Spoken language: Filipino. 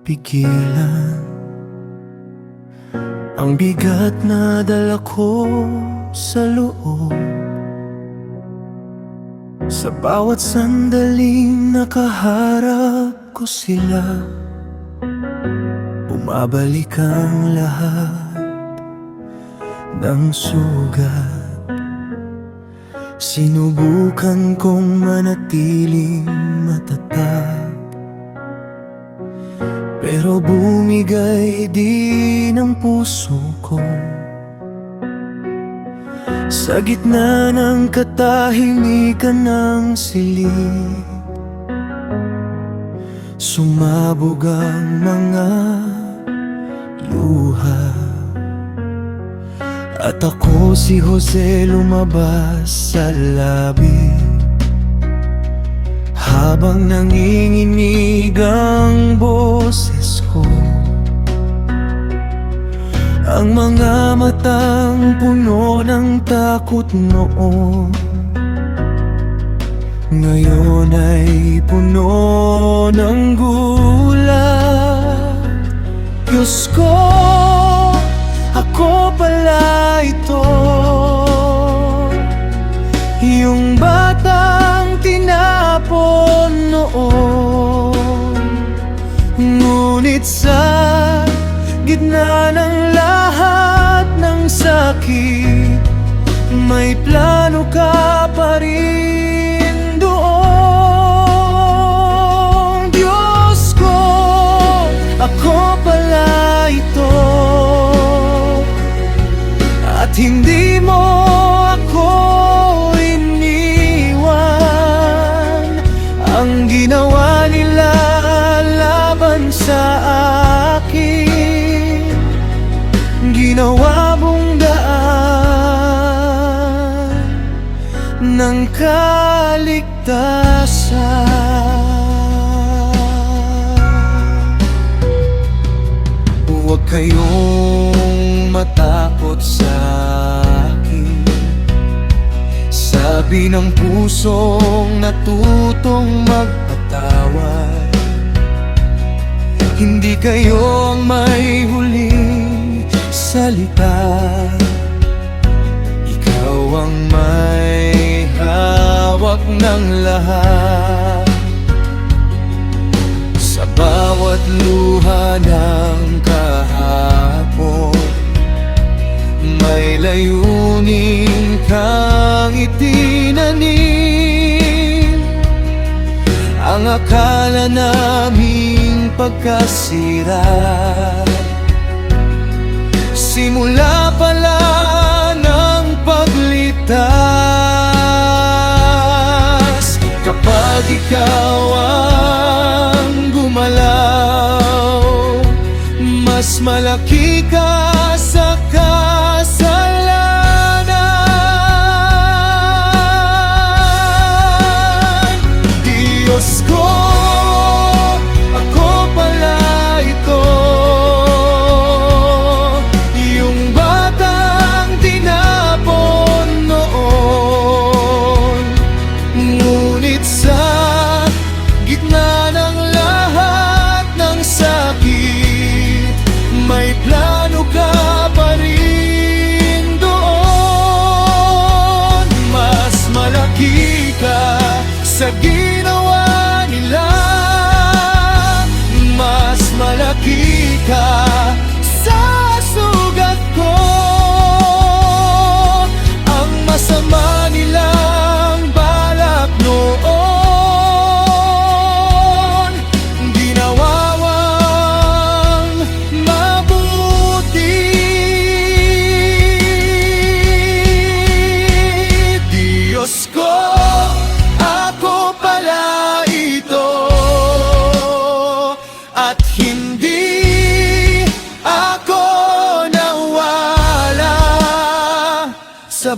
pigilan ang bigat na dala ko sa loob. Sa bawat sandaling nakaharap ko sila, bumabalik ang lahat ng sugat. Sinubukan kong manatiling matatag, pero bumigay din ang puso ko. Sa gitna ng katahimikan ng silid, sumabog ang mga luha. At ako si Jose lumabas sa labi, habang nanginginig ang boses ko. Ang mga matang puno ng takot noon, ngayon ay puno ng gulat. Diyos ko, ako pala ito, yung batang tinapon noon. Ngunit sa gitna ng lahat ng sakit, may plano ka pa rin doon. Diyos ko, ako pala ito, at hindi mo ako iniwan. Ang ginawa nila laban sa akin, ginawa mong daan ng kaligtasan. Huwag kayong matakot sa akin, sabi ng pusong natutong magpatawad. Hindi kayo ang may huling salita, ikaw ang may hawak ng lahat. Sa bawat luha ng kahapon, may layunin kang itinanim. Ang akala naming pagkasira, simula pala ng paglitas. Kapag ikaw ang gumalaw, mas malaki ka sa kasalanan. Diyos ko, ako pala ito, yung batang tinapon noon. Ngunit sa gitna ng lahat ng sakit, may plano ka pa rin doon. Mas malaki ka sa ginawa nila, mas malaki ka sa sugat ko. Ang masama nilang balak noon, ginawawang mabuti. Diyos ko, ako pala ito, at hindi ako nawala sa